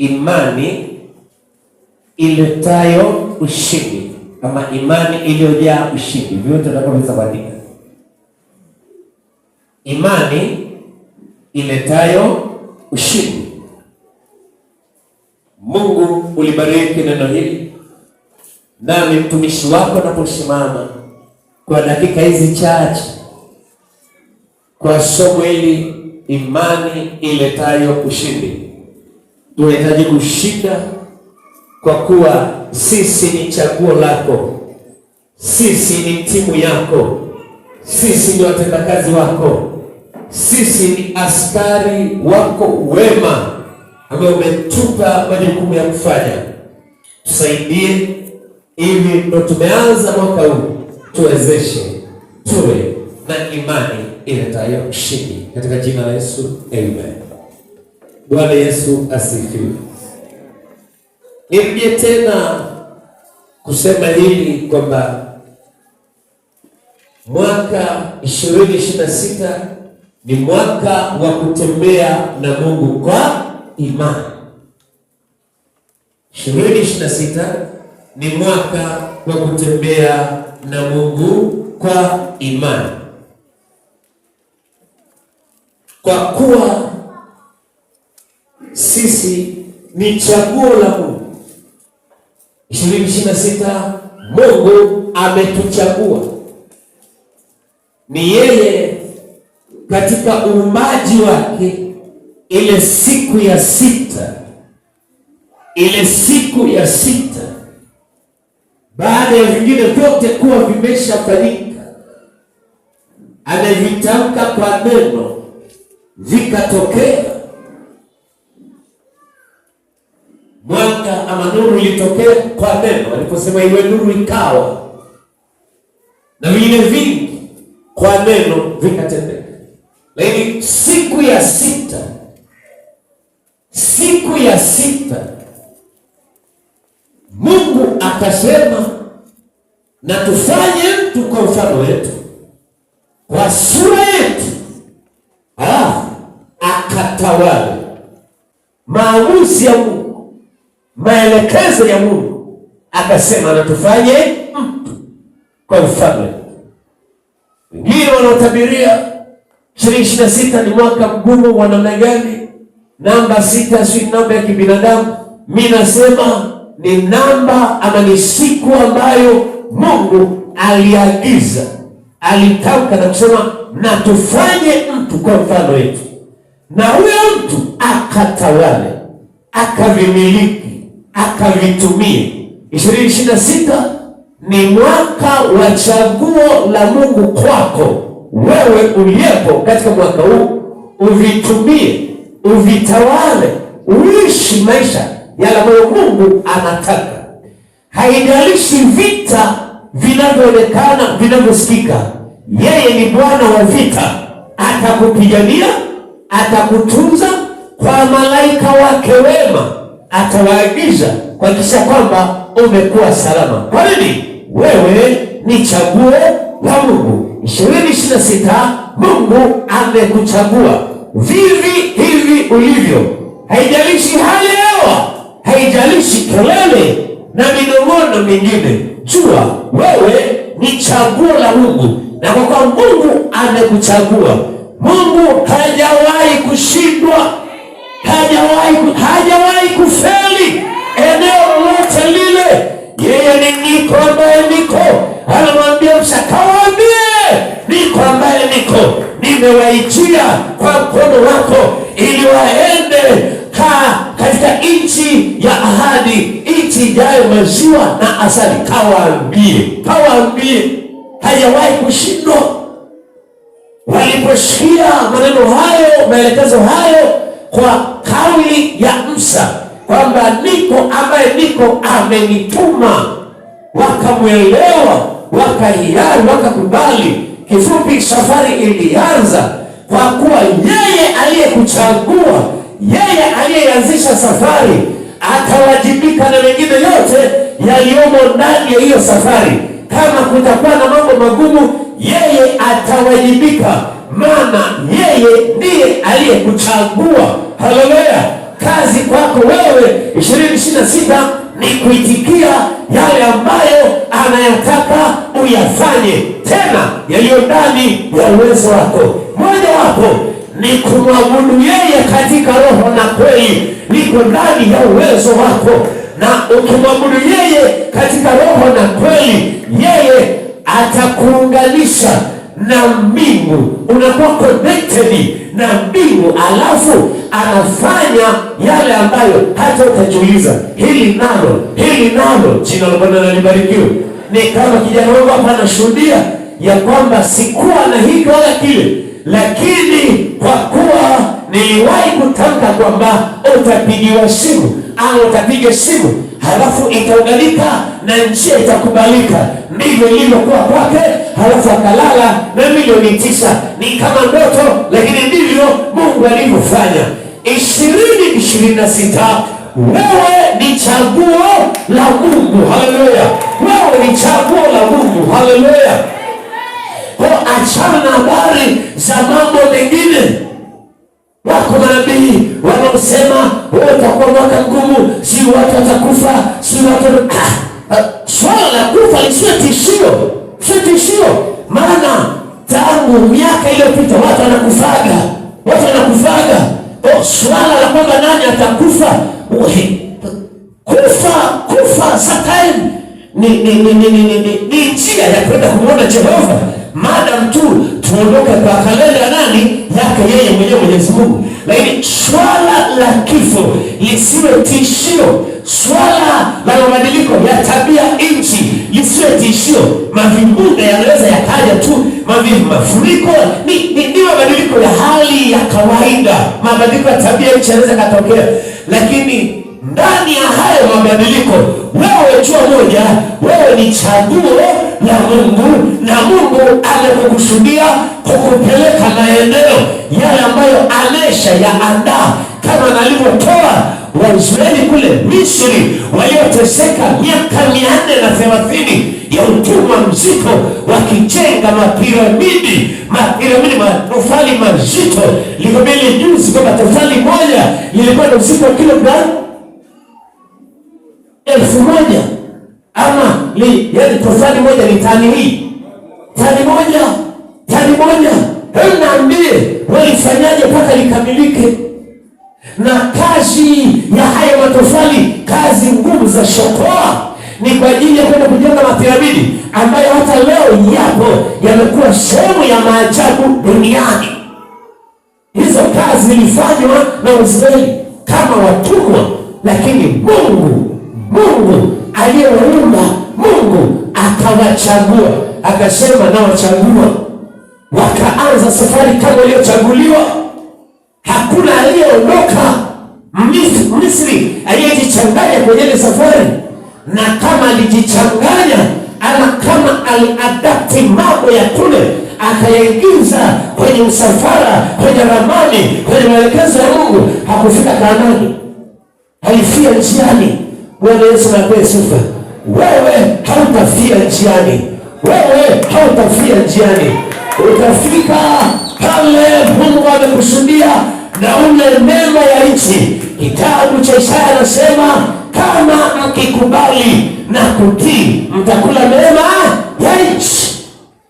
imani iletayo ushindi, ama imani iliyojaa ushindi. Vyote tutakavyoweza kuandika. Imani iletayo ushindi. Mungu ulibariki neno hili, nami mtumishi wako naposimama kwa dakika hizi chache kwa somo hili, imani iletayo ushindi. Tunahitaji kushinda kwa kuwa sisi ni chaguo lako, sisi ni timu yako, sisi ni watendakazi wako, sisi ni askari wako wema ambao umetupa majukumu ya kufanya. Tusaidie hivi ndo tumeanza mwaka huu, tuwezeshe tuwe na imani iletayo ushindi katika jina la Yesu, amen. Bwana Yesu asifiwe. Nirudie tena kusema hili kwamba mwaka 2026 ni mwaka wa kutembea na Mungu kwa imani. 2026 ni mwaka wa kutembea na Mungu kwa imani, kwa kuwa sisi ni chaguo la Mungu. 2026 Mungu ametuchagua, ni yeye katika uumbaji wake. Ile siku ya sita, baada ya vingine vyote kuwa vimeshafanyika, amevitamka kwa neno, vikatokea. Mwanga ama nuru ilitokea kwa neno, aliposema iwe nuru ikawa, na vingine vingi kwa neno vikatendeka. Lakini siku ya sita Mungu akasema, na tufanye mtu kwa mfano wetu, kwa sura yetu, akatawale. Maamuzi ya Mungu, maelekezo ya Mungu, akasema na tufanye mtu kwa mfano wetu. Wengine wanaotabiria 2026 ni mwaka mgumu wa namna gani? Namba 6 si namba ya kibinadamu. Mimi nasema ni namba ama ni siku ambayo Mungu aliagiza, alitamka na kusema na tufanye mtu kwa mfano wetu, na huyo mtu akatawale, akavimiliki, akavitumie. 2026 ni mwaka wa chaguo la Mungu kwako wewe uliyepo katika mwaka huu. Uvitumie, uvitawale, uishi maisha yale ambayo Mungu anataka. Haijalishi vita vinavyoonekana, vinavyosikika, yeye ni Bwana wa vita. Atakupigania, atakutunza, kwa malaika wake wema atawaagiza kuhakikisha kwamba umekuwa salama. Kwa nini? Wewe ni chaguo la Mungu. 2026 Mungu amekuchagua vivi hivi ulivyo. Haijalishi hali ya hewa, haijalishi kelele na minong'ono mingine, jua wewe ni chaguo la Mungu. Na kwa kuwa Mungu amekuchagua, Mungu hajawahi kushindwa, hajawahi kufeli eneo lote lile. Yeye ni niko ambaye niko. Anamwambia Musa, kawaambie niko ambaye niko, nimewaijia kwa mkono wako ili waende katika nchi ya ahadi, nchi ijayo maziwa na asali. Kawaambie. Hajawahi kushindwa. Waliposikia maneno hayo, maelekezo hayo kwa kauli ya Musa kwamba niko ambaye niko amenituma, wakamwelewa, wakahiari, wakakubali. Kifupi, safari ilianza, kwa kuwa yeye aliyekuchagua, yeye aliyeanzisha safari atawajibika na mengine yote yaliyomo ndani ya hiyo safari. Kama kutakuwa na mambo magumu, yeye atawajibika, maana yeye ndiye aliyekuchagua. Haleluya! kazi kwako wewe 2026 ni kuitikia yale ambayo anayataka uyafanye, tena yaliyo ndani ya uwezo wako. Moja wapo ni kumwabudu yeye katika roho na kweli, liko ndani ya uwezo wako. Na ukimwabudu yeye katika roho na kweli, yeye atakuunganisha na mbingu, unakuwa connected na mbingu, alafu anafanya yale ambayo hata utajiuliza, hili nalo. Jina la Bwana libarikiwe. Ni kama kijana wangu hapa anashuhudia ya kwamba sikuwa na hiki wala kile, lakini kwa kuwa niliwahi kutamka kwamba utapigiwa simu au utapiga simu, halafu itaunganika na njia itakubalika, ndivyo ilivyokuwa kwake. Halafu akalala na milioni 9. Ni kama ndoto, lakini ndivyo Mungu alivyofanya. 2026 wewe ni chaguo la Mungu. Haleluya! Wewe ni chaguo la Mungu. Haleluya! Kwa achana na habari za mambo mengine. Wako manabii wanaosema utakuwa mwaka mgumu, si watu watakufa, si watu swala la kufa lisiwe tishio. Sio tishio, maana tangu miaka iliyopita watu wanakufaga. Swala la kwamba nani atakufa, kufa satani ni njia ya kwenda kumwona Jehova. Madam tu tuondoke kwa kalenda nani yake yeye mwenyewe Mwenyezi Mungu. Lakini swala la kifo lisiwe tishio. Swala la mabadiliko ya tabia nchi lisiwe tishio. Mavimbunga yanaweza yakaja tu, mafuriko ni mabadiliko ya hali ya kawaida. Mabadiliko ya tabia nchi yanaweza katokea, lakini ndani ya hayo mabadiliko, wewe jua moja, wewe ni chaguo la Mungu, na Mungu amekukusudia kukupeleka maeneo yale ambayo amesha yaandaa, kama alivyotoa Waisraeli kule Misri walioteseka miaka 430 ya utumwa mzito, wakijenga mapiramidi, matofali mazito. Likomele juzi kwa tofali moja ilikuwa na uzito wa kilogramu 1000, ama yani tofali moja ni tani hii, tani moja. Hebu naambie walifanyaje mpaka likamilike? Na kazi ya hayo matofali, kazi ngumu za shokoa, ni kwa ajili ya kwenda kujenga mapiramidi ambayo hata leo yapo, yamekuwa sehemu ya maajabu duniani. Hizo kazi zilifanywa na Waisraeli kama watumwa, lakini Mungu aliyewaumba, Mungu akawachagua, akasema na wachagua, wakaanza safari kama waliochaguliwa. Hakuna aliyeondoka Misri aliyejichanganya kwenye ile safari, na kama alijichanganya ama kama aliadapti mambo ya kule akayaingiza kwenye msafara, kwenye ramani, kwenye maelekezo ya Mungu, hakufika Kanaani, alifia njiani. Bwana Yesu anapewa sifa. Wewe hautafia njiani, utafika pale Mungu amekusudia na ule mema ya nchi. Kitabu cha Isaya anasema kama mkikubali na kutii mtakula mema ya nchi.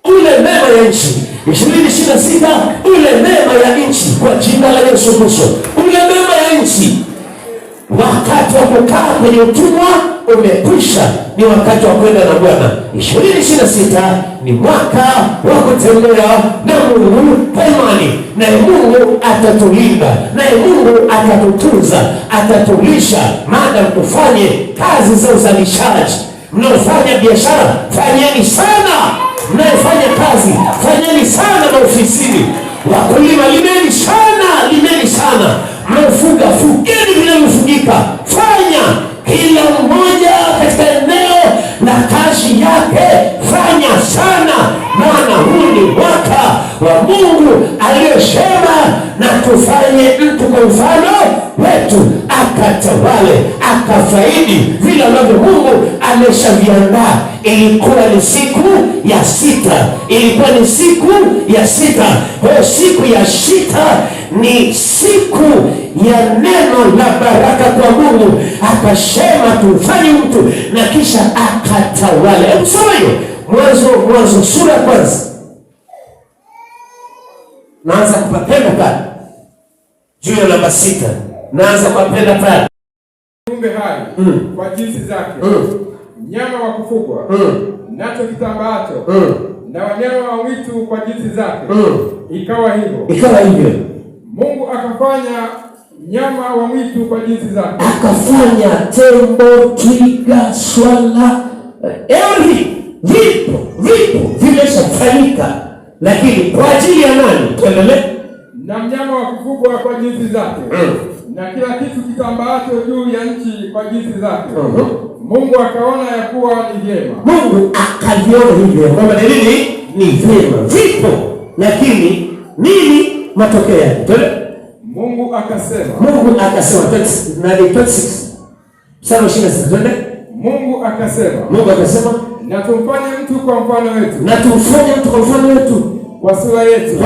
Ule mema ya nchi 2026, ule mema ya nchi kwa jina la Yesu Kristo, ule mema ya nchi. Wakati wa kukaa kwenye utumwa umekwisha, ni wakati wa kwenda na Bwana. 2026 ni mwaka wa kutembea na Mungu kwa imani, naye Mungu atatulinda, naye Mungu atatutunza, atatulisha. Maana tufanye kazi za uzalishaji. Mnaofanya biashara, fanyeni sana. Mnaofanya kazi, fanyeni sana maofisini. Wakulima, limeni sana. Mnaofuga, fugeni vinavyofugika. Fanya kila mmoja katika eneo na kazi yake, fanya sana, maana huu ni mwaka wa Mungu aliyosema na tufanye mtu kwa mfano wetu. akatawale, akafaidi vile ambavyo Mungu ameshaviandaa. Ilikuwa ni siku ya sita, ilikuwa ni siku ya sita. Kwa siku ya sita ni siku ya neno la baraka kwa Mungu. Akasema tufanye mtu na kisha akatawale. Hebu soma hiyo Mwanzo sura ya kwanza. Naanza kupapenda pale juu ya namba 6. Naanza kupapenda pale viumbe hai kwa jinsi zake, mnyama wa kufugwa nacho kitambaacho, na wanyama wa mwitu kwa jinsi zake. Ikawa hivyo. Mungu akafanya mnyama wa mwitu kwa jinsi zake, akafanya tembo, twiga, swala. Vipo vimeshafanyika, lakini kwa ajili ya nani? Tuendelee. Na mnyama wa kufugwa kwa jinsi zake, na kila kitu kitambaacho juu ya nchi kwa jinsi zake. Mungu akaona ya kuwa ni vyema. Mungu akaviona hivyo kwamba ni vyema. Vipo, lakini nini matokeo yake? Mungu akasema na 26 sasa 26 twende. Mungu akasema na tumfanye mtu kwa mfano wetu, kwa sura yetu,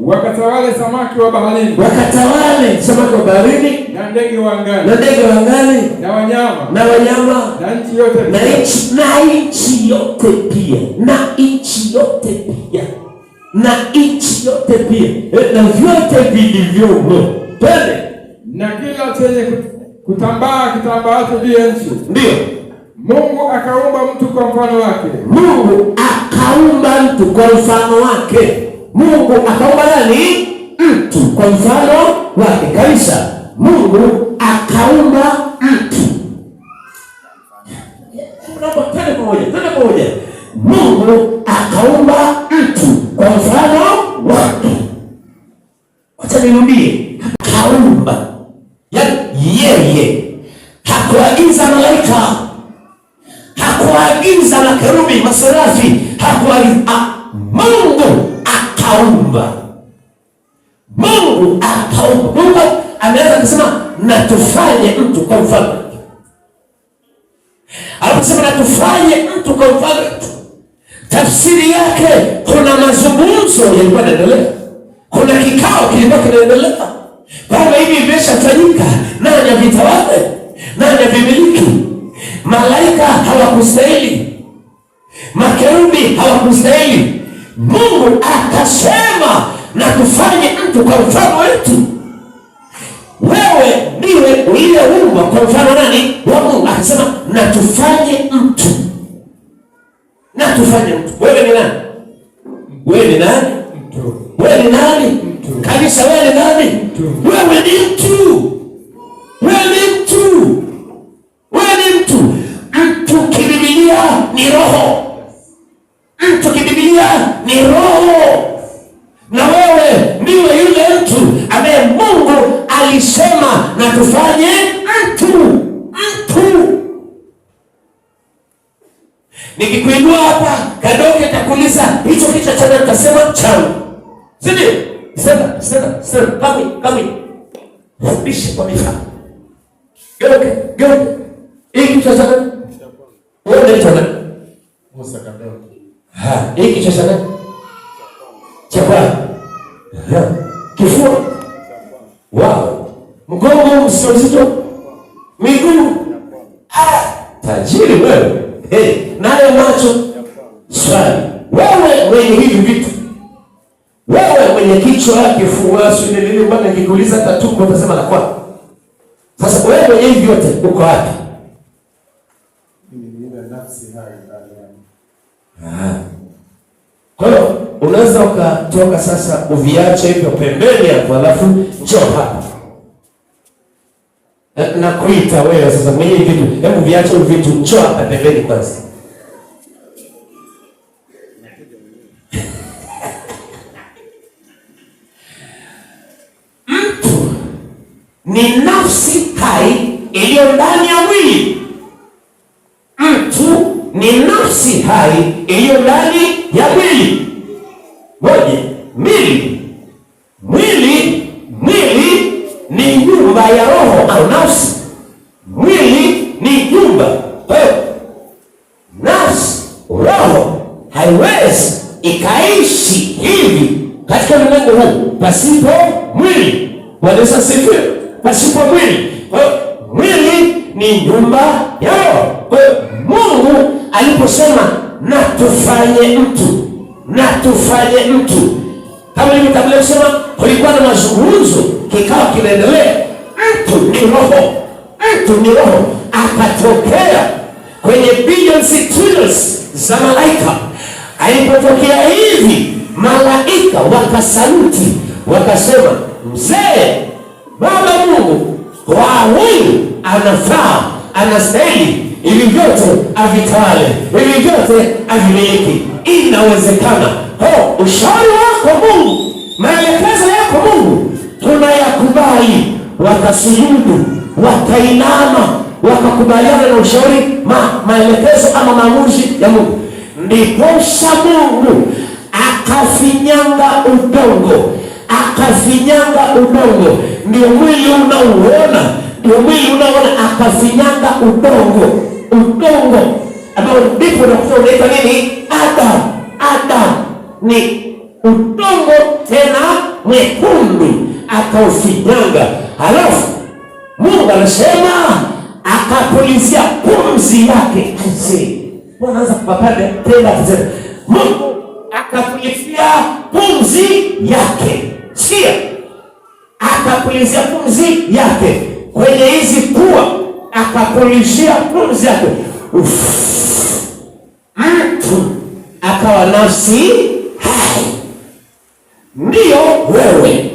wakatawale samaki wa baharini, na ndege wa angani, na wanyama, na nchi yote pia, na vyote vilivyomo. Na kila chenye kutambaa kitambaacho juu ya nchi. Ndio. Mungu akaumba mtu kwa mfano wake. Mungu akaumba mtu kwa mfano wake. Kabisa. Mungu akaumba mtu. Twende pamoja. Mungu akaumba mtu kwa mfano wake. Acha nirudie. Akaumba. Yaani yeye hakuagiza malaika, hakuagiza makerubi, maserafi, hakuagiza. Mungu akaumba. Mungu ameanza kusema na tufanye mtu kwa mfano wetu. Aliposema na tufanye mtu kwa mfano wetu, tafsiri yake kuna mazungumzo yalikuwa yanaendelea, kuna kikao kilikuwa kinaendelea kwamba hivi vimeshafanyika, nani avitawale, nani avimiliki. Malaika hawakustahili, makerubi hawakustahili. Mungu akasema na tufanye mtu kwa mfano wetu. Wewe ndiwe uliyeumbwa kwa mfano nani? Wa Mungu. Akasema na tufanye mtu. Wewe ni nani? Wewe ni nani? Kanisa, wewe ni nani? Wewe ni mtu. Mtu kibibilia ni roho. Na wewe ndiwe yule mtu ambaye Mungu alisema na tufanye mtu. Nikikuinua hapa kadoke takuuliza hicho kichwa cha nani? Utasema changu. Si ndio? Sema. Kami. Rudisha kwa mifano. Geuke. Hii kichwa cha nani? Wewe unaitwa nani? Musa Kadoke. Hii kichwa cha nani? Chapa. Kifua. Wow. Mgongo msito. Miguu. Tajiri wewe. Nayo macho. Swali. Wewe mwenye hivi vitu. Wewe mwenye kichwa, kifua, nini bwana, nikikuuliza tatumbo utasema la kwa. Sasa wewe mwenye hivi vyote uko wapi? Mimi ni nafsi hai ndani. Kwa hiyo unaweza ukatoka sasa uviache hivyo pembeni hapo, alafu njoo hapa. Na kuita wewe sasa mwenye vitu, hebu viache vitu, njoo hapa pembeni kwanza. Mtu ni nafsi hai iliyo ndani ya mwili. Mtu ni nafsi hai iliyo ndani ya mwili. Moja, mwili ni ni nyumba ya roho au nafsi. Mwili ni nyumba. Kwa hiyo nafsi, roho haiwezi ikaishi hivi katika ulimwengu huu pasipo mwili. Bwana Yesu asifiwe. Pasipo mwili. Kwa hiyo mwili ni nyumba ya roho. Kwa hiyo Mungu aliposema na tufanye mtu, kama nilivyotangulia kusema, kulikuwa na mazungumzo, kikao kinaendelea. Mtu ni roho, akatokea kwenye billions trillions za malaika. Alipotokea hivi, malaika wakasaluti, wakasema, mzee, Baba Mungu, kwa huyu anafaa, anastahili hivi vyote avitawale, hivi vyote aviliki. Inawezekana. Ushauri wako Mungu, maelekezo yako Mungu tunayakubali. Wakasujudu, wakainama, wakakubaliana na ushauri, maelekezo ama maamuzi ya Mungu. Ndiposa Mungu akafinyanga udongo. Ndio mwili unaona, akafinyanga udongo ambao ndipo unakuta unaitwa nini? Adam ni udongo tena mwekundu, akaufinyanga. Halafu Mungu anasema akapulizia pumzi yake. Bwana anza kupapanda tena kusema, Mungu akapulizia pumzi yake. Sikia, akapulizia pumzi yake kwenye hizi pua, akapulizia pumzi yake. Mtu akawa nafsi hai. Ndiyo wewe.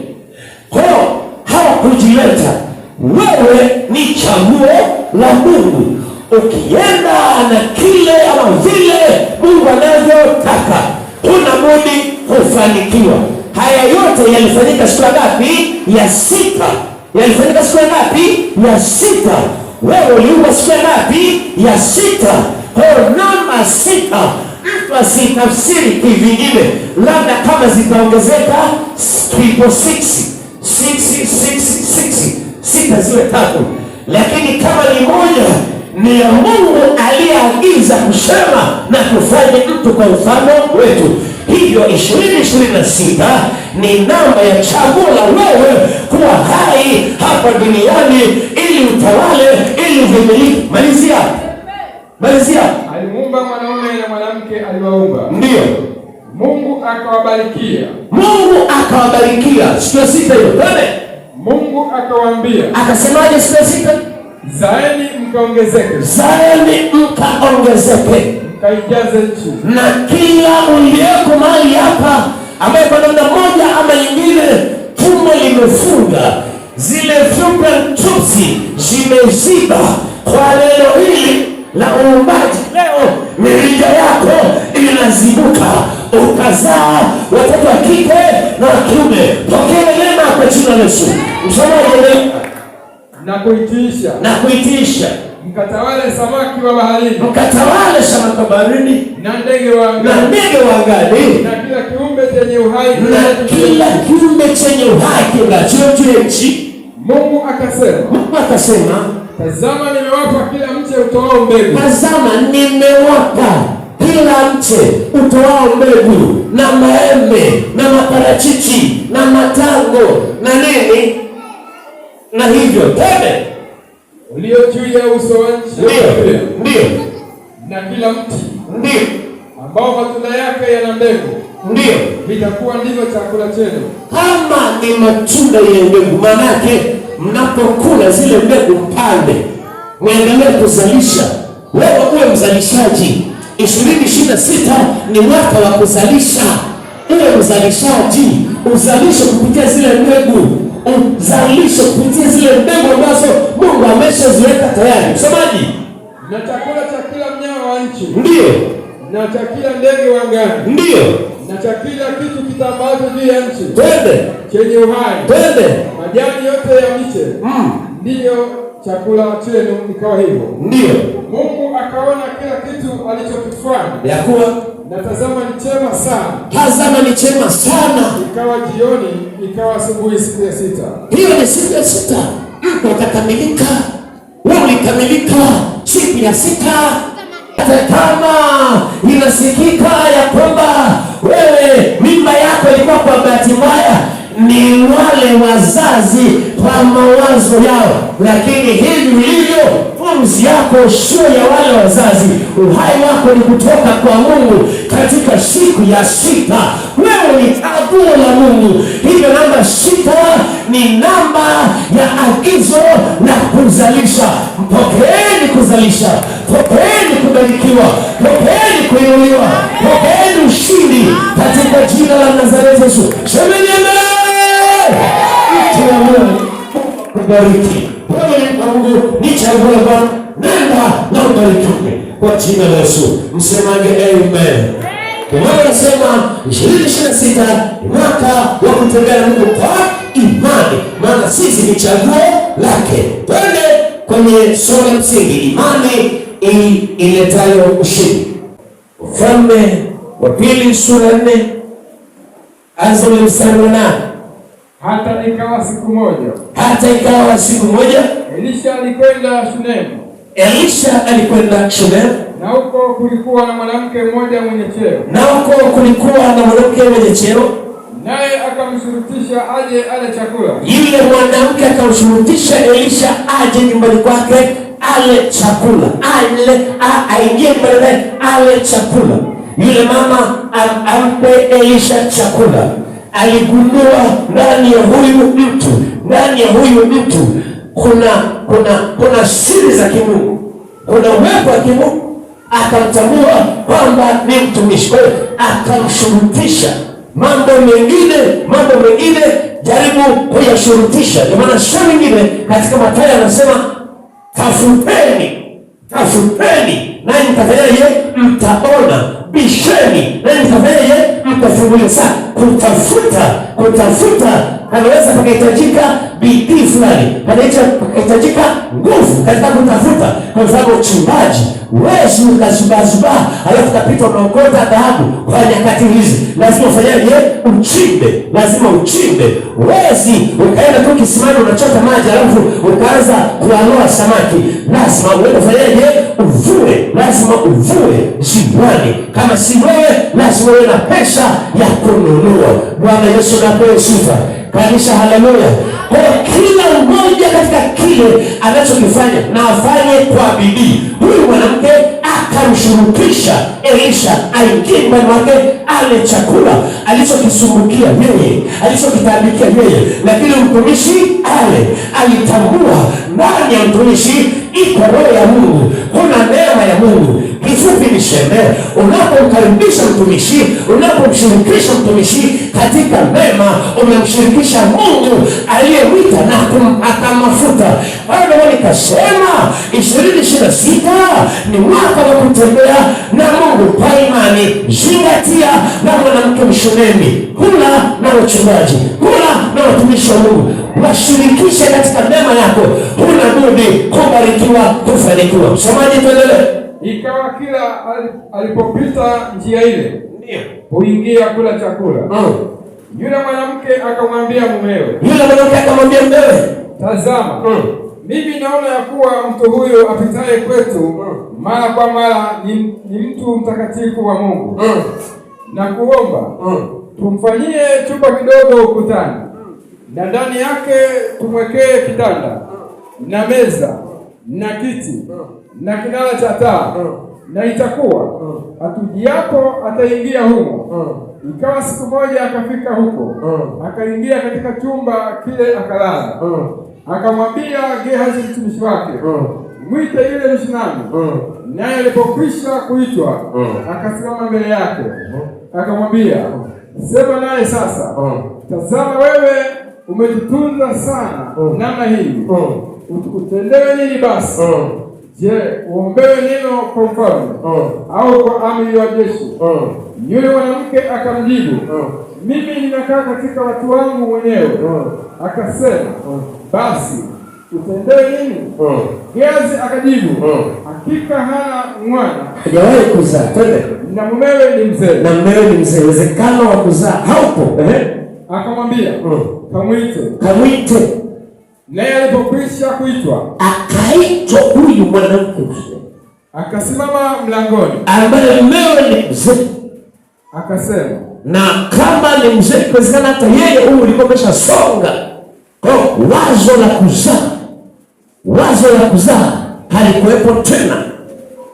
Kwa hiyo hawakujileta. Wewe ni chaguo la Mungu. Ukienda na kile ama vile Mungu anavyotaka, huna budi kufanikiwa. Haya yote yalifanyika siku ngapi? Ya sita. Yalifanyika siku ngapi? Ya sita. Wewe uliumbwa siku ngapi? Ya sita. Kwa namba sita, mtu asitafsiri kivingine, labda kama zitaongezeka 6 sita ziwe 3, lakini kama ni moja, ni ya Mungu aliyeagiza kusema na tufanye mtu kwa mfano wetu. Hivyo 2026 ni namba ya chaguo la wewe kuwa hai hapa duniani, ili utawale, ili uvumilike. Malizia. Alimuumba mwanaume na mwanamke aliwaumba. Ndio. Mungu akawabarikia. Siku ya sita hiyo. Mungu akawaambia. Akasemaje siku ya sita? Zaeni mkaongezeke. Mkaijaze nchi. Na kila uliyeko mahali hapa, ambaye kwa namna moja ama nyingine tumbo limefunga, zile fallopian tubes zimeziba kwa neno hili la uumbaji, leo mirija yako inazibuka, ukazaa watoto wa kike na wa kiume. Pokea neema kwa jina la Yesu. Msomaji, na kuitiisha mkatawale samaki wa baharini, na ndege wa angani, na kila kiumbe chenye uhai kila nchi. Mungu akasema, tazama nimewapa kila mche utoao mbegu, na maembe na maparachichi na matango na nini na hivyo tende ulio juu ya uso wa nchi. Ndio. Na kila mti ambao matunda yake yana mbegu, vitakuwa ndivyo chakula chenu. Kama ni matunda yenye mbegu, maana yake mnapokula zile mbegu mpande, muendelee kuzalisha. Wewe uwe mzalishaji. 2026 ni mwaka wa kuzalisha. Uwe mzalishaji, uzalishe kupitia zile mbegu. Uzalishe kupitia zile mbegu ambazo Mungu ameshaziweka tayari. Msomaji, na chakula cha kila mnyama wa nchi. Ndio. Na cha kila ndege wa angani. Ndio. Na cha kila kitu kitambaacho juu ya nchi. Twende. Chenye uhai. Twende. Majani yote ya miche. Ndiyo chakula chenu. Ikawa hivyo. Ndio. Mungu akaona kila kitu alichokifanya, ya kuwa na tazama ni chema sana. Tazama ni chema sana. Ikawa jioni, ikawa asubuhi siku ya 6. Hiyo ni siku ya 6. Mtu atakamilika. Wewe ulikamilika siku ya 6. Hata kama inasikika ya kwamba wewe mimba yako ilikuwa kwa bahati mbaya, ni wale wazazi kwa mawazo yao, lakini hivi vilivyo pumzi yako sio ya wale wazazi. Uhai wako ni kutoka kwa Mungu katika siku ya 6. Wewe ni chaguo la Mungu. Hivyo namba 6 ni namba ya agizo la kuzalisha. Pokeeni kuzalisha, pokeeni kubarikiwa, pokeeni kuinuliwa, pokeeni ushindi katika jina la Nazareti Yesu. Semeni amen. Kubariki. Wewe ni Mungu, ni chaguo la Bwana. Nenda na ubarikiwe kwa jina la Yesu. Msemaje amen. Kwa maana nasema 2026 mwaka wa kutembea na Mungu kwa imani. Maana sisi ni chaguo lake. Twende kwenye somo la msingi, imani iletayo ushindi. Ufalme wa Pili sura 4 anza mstari wa 8. Hata ikawa siku moja. Hata ikawa siku moja. Elisha alikwenda Shunemu. Elisha alikwenda Shunemu. Na huko kulikuwa na mwanamke mmoja mwenye cheo. Na huko kulikuwa na mwanamke mwenye cheo. Naye akamshurutisha aje ale chakula. Yule mwanamke akamshurutisha Elisha aje nyumbani kwake ale chakula. Aingie mbele ale chakula. Yule mama ampe Elisha chakula. Aligundua ndani ya huyu mtu kuna siri za kimungu, kuna uwepo wa kimungu. Akamtambua kwamba ni mtumishi, kwa hiyo akamshurutisha. Mambo mengine jaribu kuyashurutisha. Ndio maana sura nyingine katika Mathayo anasema tafuteni nanyi mtafanyaje? Mtaona. Bisheni nanyi mtafanyaje? Mtafunguliwa. Sasa kutafuta anaweza pakahitajika bidii fulani, pakahitajika nguvu katika kutafuta. Kwa sababu uchimbaji huwezi ukazubazuba alafu kapita unaokota dhahabu kwa nyakati hizi. Lazima ufanyaje? Lazima uchimbe. Huwezi ukaenda tu kisimani unachota maji alafu ukaanza kuanoa samaki. Lazima uende ufanyaje? Uvue. Lazima uvue ziwani. Kama si wewe, lazima uwe na pesa ya kununua. Bwana Yesu napewe sifa. Kanisa, haleluya. Kwa kila mmoja katika kile anachokifanya na afanye kwa bidii. Huyu mwanamke akamshurutisha Elisha aingie nyumbani mwake ale chakula alichokisumbukia yeye, alichokitabikia yeye, lakini mtumishi alitambua ndani ya mtumishi iko roho ya Mungu, kuna neema ya Mungu. Kifupi niseme, unapomkaribisha mtumishi, unapomshirikisha mtumishi katika mema, umemshirikisha Mungu aliyemwita na kumpaka mafuta. Bado nikasema 2026 ni mwaka wa kutembea na Mungu kwa imani. Zingatia na mwanamke Mshunemi, kula na wachungaji, kula na watumishi wa Mungu, washirikishe katika mema yako. Huna budi kubarikiwa, kufanikiwa. Msomaji, tuendelee. Ikawa kila alipopita njia ile, ndio huingia kula chakula. Yule mwanamke akamwambia mumewe, tazama, mimi naona ya kuwa mtu huyo apitaye kwetu mara kwa mara ni mtu mtakatifu wa Mungu. Na kuomba tumfanyie chumba kidogo ukutani, na ndani yake tumwekee kitanda na meza na kiti na kinara cha taa, na itakuwa atujiapo ataingia humo. Ikawa siku moja akafika huko, akaingia katika chumba kile akalala. Akamwambia Gehazi mtumishi wake, mwite yule Mshunami. Naye alipokwisha kuitwa, akasimama mbele yake. Akamwambia, sema naye sasa. Tazama, wewe umetutunza sana namna hii, utendewe nini basi? Je, uombewe neno kwa mfalme au kwa amiri wa jeshi? Yule mwanamke akamjibu, mimi ninakaa katika watu wangu mwenyewe. Akasema, basi utendewe nini? Gehazi akajibu, hakika hana mwana, hajawahi kuzaa. Twende. Na mumewe ni mzee. Na mumewe ni mzee, uwezekano wa kuzaa haupo. Akamwambia, kamwite. Kamwite. Naye alipokwisha kuitwa, akaitwa huyu mwanamke, akasimama mlangoni, ambaye mumewe ni mzee. Akasema, na kama ni mzee, inawezekana hata yeye huyu ulikuwa umeshasonga. Kwa wazo la kuzaa halikuwepo tena,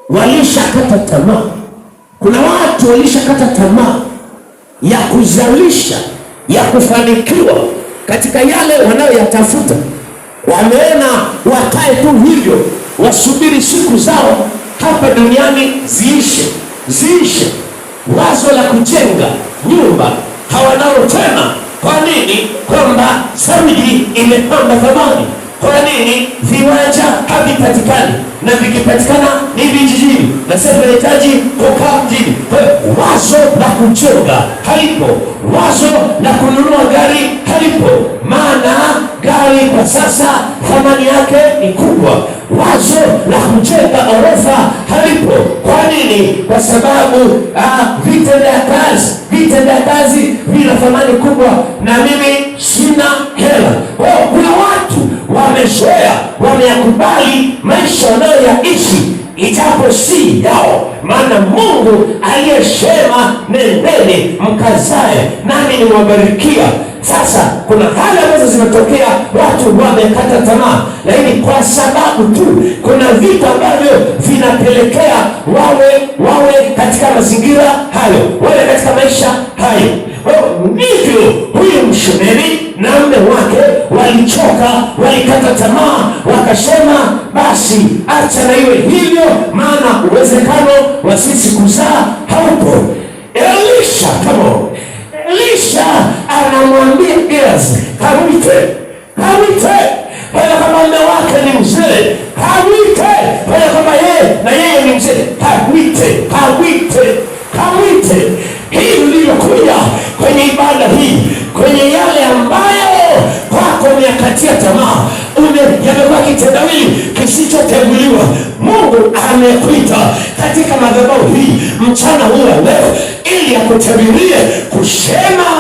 walishakata tamaa. Kuna watu walishakata tamaa ya kuzalisha, ya kufanikiwa katika yale wanayoyatafuta. Wameona wakae tu hivyo, wasubiri siku zao hapa duniani ziishe. Wazo la kujenga nyumba hawanalo tena. Kwa nini? Kwamba saruji imepanda thamani. Kwa nini? Viwanja havipatikani, na vikipatikana ni vijijini, na sasa tunahitaji kukaa mjini. Kwa wazo la kujenga halipo, wazo la kununua gari halipo, maana gari kwa sasa thamani yake ni kubwa. Wazo la kujenga orofa halipo. Kwa nini? Kwa sababu vitendea kazi vina thamani kubwa, na mimi sina hela. Kuna watu wamezoea, wameyakubali maisha wanayoyaishi ijapo si yao, maana Mungu aliyesema nendeni mkazae nami nimewabarikia. Sasa kuna hali ambazo zimetokea, watu wamekata tamaa, lakini kwa sababu tu kuna vitu ambavyo vinapelekea wawe katika mazingira hayo, wawe katika maisha hayo. Ndivyo huyu Mshunemi na mume wake walichoka, walikata tamaa, wakasema basi acha na iwe hivyo, maana uwezekano wa sisi kuzaa haupo. Elisha anamwambia Gehazi, kamwite. Pale kama mume wake ni mzee, kamwite. Pale kama yeye ni mzee, kamwite. Hii uliokuja kwenye ibada hii, kwenye yale ambayo kwako umeyakatia tamaa, yamekuwa kitendawili kisichoteguliwa, Mungu amekuita katika madhabahu hii mchana huu wa leo, ili akutabirie kusema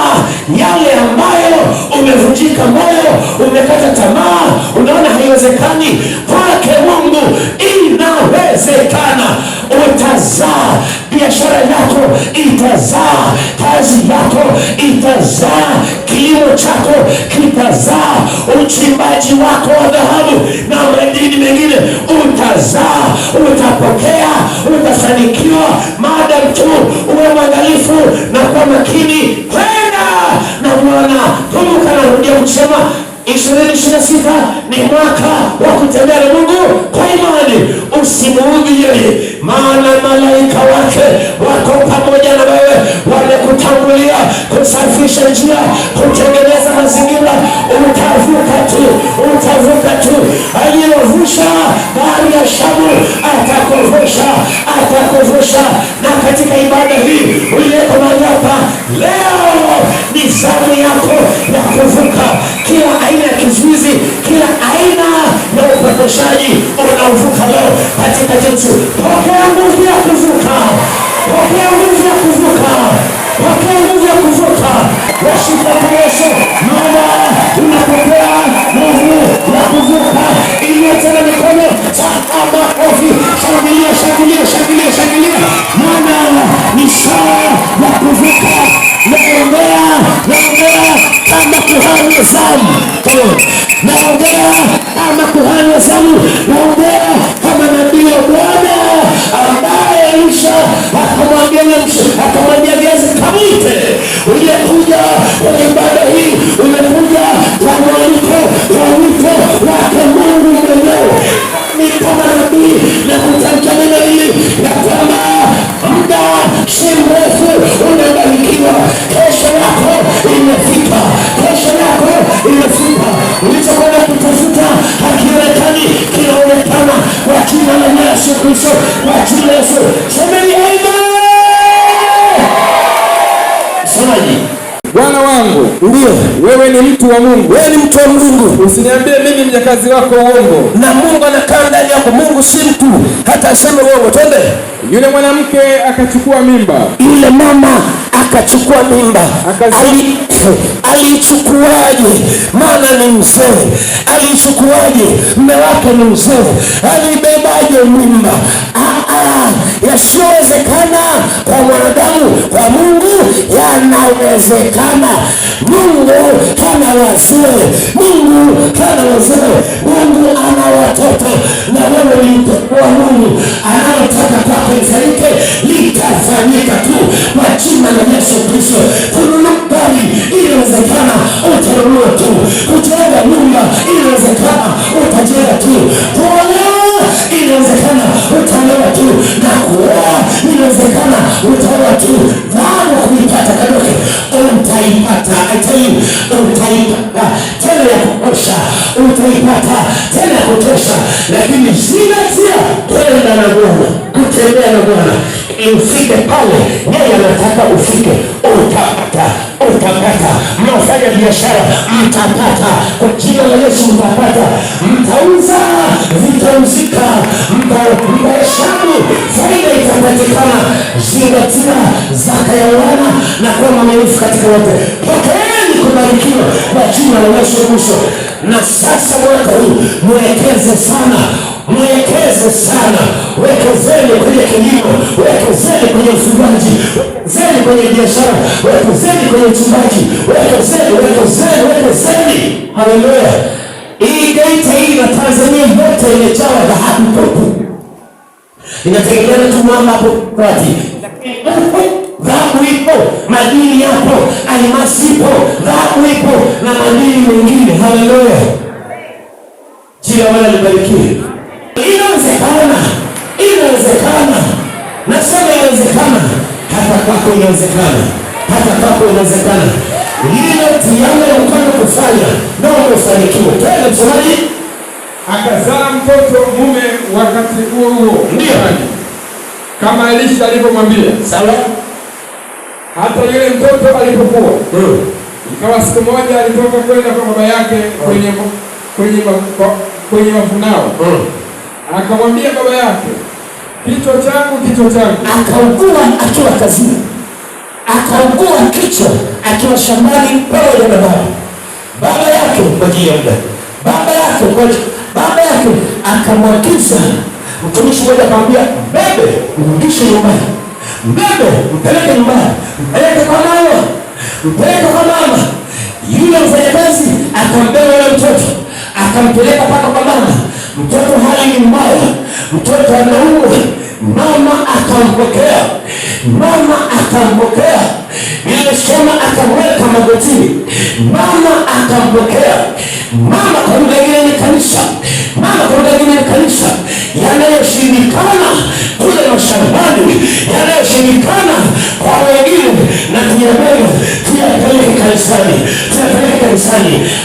yale ambayo umevunjika moyo, umekata tamaa, unaona haiwezekani. Kwake Mungu inawezekana. Utazaa, biashara yako itazaa, kazi yako itazaa, kilimo chako kitazaa, uchimbaji wako wa dhahabu na madini mengine utazaa, utapokea, utafanikiwa, maadamu tu uwe mwangalifu na kwa makini kwenda na Bwana. Kumbuka, narudia kusema 2026 ni mwaka wa kutembea na Mungu kwa imani. Usimuudhi yeye, maana malaika wake wako pamoja na wewe, wamekutangulia kusafisha njia, kutengeneza mazingira. Utavuka tu. Aliyevusha bahari ya Shamu atakuvusha. Na katika ibada hii uliyeko mahali hapa leo, ni zamu yako ya kuvuka kila aina ya kizuizi, kila aina ya upotoshaji unaovuka leo katika Yesu. Pokea nguvu ya kuvuka. Washika Yesu, maana unapokea nguvu ya kuvuka. Inua tena mikono, chapa makofi, shangilia, maana ni saa ya kuvuka. Naongea kama kuhani wa zamu, naongea kama nabii wa Bwana ambaye Elisha akamwambia Gehazi, kamwite. Uliyekuja kwenye ibada hii, umekuja kwa mwaliko wa wito wake Mungu mwenyewe. Ni kama nabii na kutamka neno hili ya kwamba muda si mrefu unabarikiwa. Kesho yako imefika. Ulichokwenda kutafuta hakionekani, kinaonekana kwa jina la Yesu Kristo, kwa jina la Yesu. Semeni amen. Bwana wangu, ndio wewe ni mtu wa Mungu. Wewe ni mtu wa Mungu. Usiniambie mimi mjakazi wako uongo. Na Mungu anakaa ndani yako. Mungu si mtu hata aseme uongo. Twende. Yule mwanamke akachukua mimba. Yule mama akachukua mimba. Alichukuaje? Maana ni mzee. Alichukuaje? Mume wake ni mzee. Alibebaje mimba? Yasiyowezekana kwa mwanadamu, kwa Mungu yanawezekana. Mungu hana wazee. Mungu hana wazee. Mungu ana watoto, na wewe ulikuwa Mungu anayotaka kwako lifanyike, litafanyika tu kwa jina la Yesu Kristo. Kununua gari inawezekana, utanunua tu. Kujenga nyumba inawezekana, utajenga tu. Kuolewa inawezekana, utaolewa tu. Na kuoa inawezekana, utaoa tu. Baada kuipata kadoke utaipata. Utaipata tena ya kutosha, utaipata tena ya kutosha. Lakini zingatia kwenda na Bwana, kutembea na Bwana. Ufike pale yeye anataka ufike, utapata. Mnafanya biashara mtapata, kwa jina la Yesu mtapata. Mtauza vitauzika, mtahesabu faida itapatikana. Zingatia zaka ya wana na kuwa mwaminifu katika yote. Pokeeni kubarikiwa kwa jina la Yesu Kristo. Na sasa mwaka huu mwekeze sana. Wekezeni kwenye kilimo, wekezeni kwenye ufugaji, wekezeni kwenye biashara, wekezeni kwenye uchungaji, wekezeni. Haleluya. Hii Geita hii na Tanzania yote imejawa dhahabu tupu. Inategemea tu mama hapo kati. Dhahabu ipo, madini yapo, almasi ipo, dhahabu ipo na madini mengine. Haleluya. Jina la Bwana libarikiwe. Inawezekana. Nasema inawezekana. Hata kwako inawezekana. Lile tiana ya mkono kufanya na umefanikiwa. Twende msomaji. Akazaa mtoto mume wakati huo. Ndio. Kama Elisha alivyomwambia. Sawa. Hata yule mtoto alipokuwa. Ikawa siku moja alitoka kwenda kwa baba yake kwenye mavunao. Akamwambia baba yake, kichwa changu. Akaugua akiwa kazini, akaugua kichwa akiwa shambani pamoja na baba yake. Kwa ajili ya muda baba yake akamwagiza mtumishi mmoja, akamwambia bebe, mrudishe nyumbani, bebe mpeleke nyumbani, mpeleke kwa mama. Yule mfanyakazi akambeba yule mtoto akampeleka mpaka kwa mama. Mtoto hali ni mbaya, mtoto anaumwa. Mama akampokea. Nilisema akamweka magotini. Mama akampokea. Mama kwa lugha ingine ni kanisa. Yanayoshindikana kule mashambani, yanayoshindikana kwa wengine, na tuyapeleke kanisani.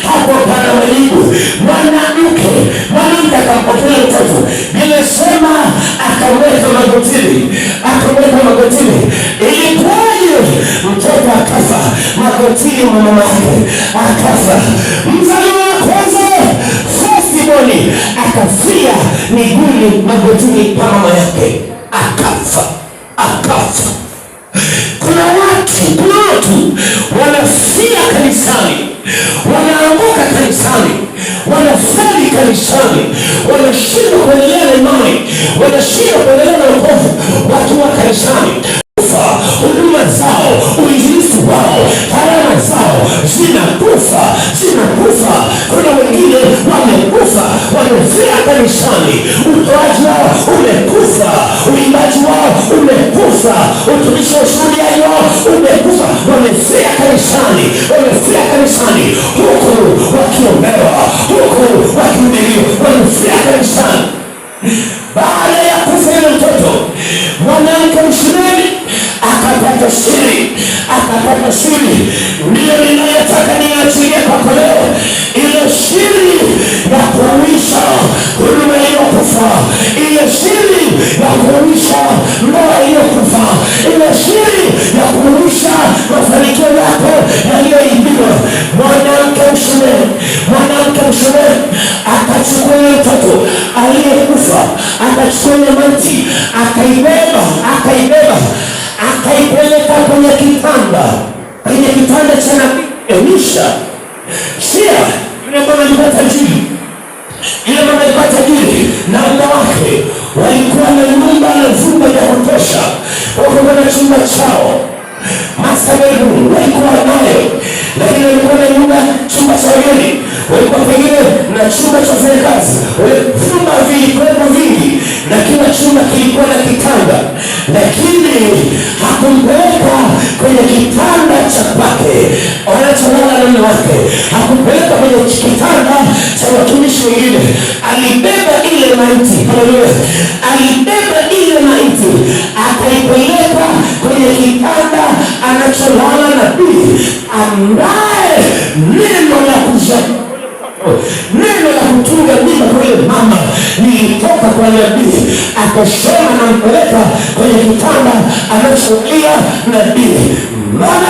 Hapo pana majibu. Mwanamke akampokea mtoto. Nilisema akamweka magotini. Ilikuwaje? Mtoto akafa magotini mwa mama yake, akafa. Mzaliwa wa kwanza firstborn akafia miguuni magotini pa mama yake, akafa. Kuna watu wanafia kanisani, wanaanguka kanisani, wanafeli kanisani, wanashindwa kuendelea na imani, wanashindwa kuendelea na wokovu wakiwa kanisani. Huduma zao, uinjilisti wao, karama zao zinakufa. Kuna wengine wamefia kanisani, utoaji wao umekufa, uimbaji wao umekufa, utumishi wa ushuhudiaji wao umekufa. Wamefia kanisani, huku wakiombewa, huku wakihubiriwa, wamefia kanisani. Baada ya kufa yule mtoto, mwanamke mshiriki akapata siri. Ndiyo ninayotaka niachilie kwako leo, ile siri ya kuuisha huduma iliyokufa, ile siri ya kuuisha ndoa iliyokufa, ile siri ya kuuisha mafanikio yako yaliyoibiwa. mtoto aliyekufa, akachukua ile maiti, akaibeba akaipeleka kwenye kitanda cha nabii Elisha. Sia yule mama alikuwa tajiri, na mume wake walikuwa na nyumba na vyumba vya kutosha, wako na chumba chao masaberu walikuwa nayo, lakini walikuwa na nyumba, chumba cha wageni, walikuwa pengine na chumba cha wafanyakazi. Vyumba vilikuwa vingi na kila chumba kilikuwa na kitanda, lakini hakumpeleka kwenye kitanda cha kwake wanacholala na mume wake, hakumpeleka kwenye kitanda cha watumishi wengine. Alibeba ile maiti, alibeba ile maiti akaipeleka kwenye kitanda anacholala nabii, ambaye neno la kutunga mimba kwa ile mama nilitoka kwa nabii, akasema nampeleka kwenye kitanda anacholia nabii. Maana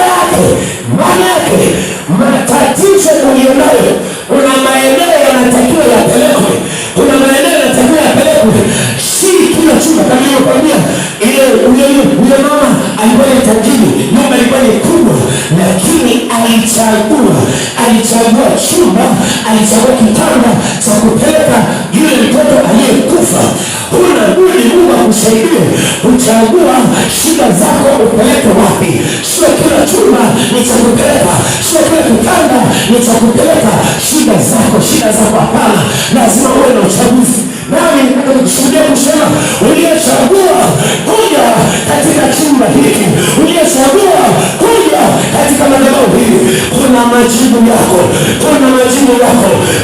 yake matatizo ulionayo, kuna maeneo yanatakiwa yapelekwe, si kila chumba. Kama nilivyokuambia, yule mama alikuwa ni tajiri, nyumba ilikuwa ni kubwa, lakini alichagua chumba, alichagua kitanda cha kupeleka yule mtoto aliyekufa. Huna budi Mungu akusaidie kuchagua shida zako upeleke wapi. Sio kila chumba ni cha kupeleka, sio kila kitanda ni cha kupeleka shida zako. Hapana, lazima uwe na uchaguzi. Nami nakushuhudia kusema, uliyechagua kuja katika chumba hiki, uliyechagua kuja katika madhabahu hii, kuna majibu yako,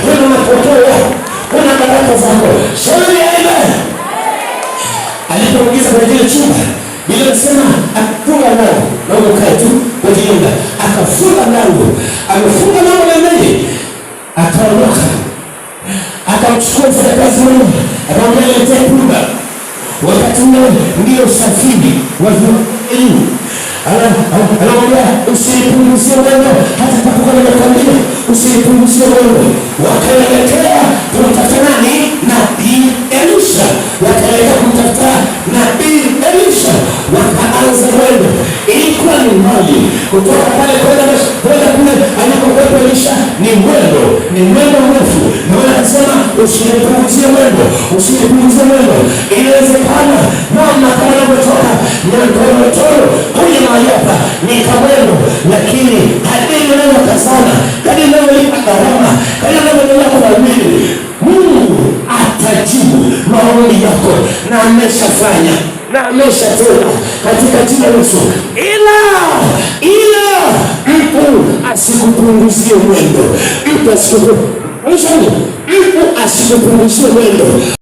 kuna matokeo yako, kuna baraka zako. Shauri ya amen. Alipoingiza kwenye kile chumba, Biblia inasema akafunga mlango, na ukae tu kwenye nyumba, akafunga mlango, amefunga mlango na mbele, akaondoka, akamchukua mfanyakazi mmoja, akamwambia lete punda. Wakati ule ndio usafiri wa elimu, anamwambia usinipunguzie mwendo, hata takuwa nimekwambia usinipunguzie mwendo. Wakaelekea kumtafuta nani? Nabii Elisha. Wakaanza mwendo. Ilikuwa ni mbali kutoka pale kwenda kule alikokuwepo Elisha, ni mwendo mrefu. Na wanasema usinipunguzie mwendo. Inawezekana mama kama anavyotoka Nyangorotoro kuja mahali hapa ni kamwendo, lakini kadiri unavyoka sana, kadiri unavyolipa gharama, kadiri unavyoendelea kuamini, Mungu atajibu maombi yako, na ameshafanya na ameshatenda katika jina la Yesu. Ila mtu asikupunguzie mwendo, mtu asikupunguzie mwendo.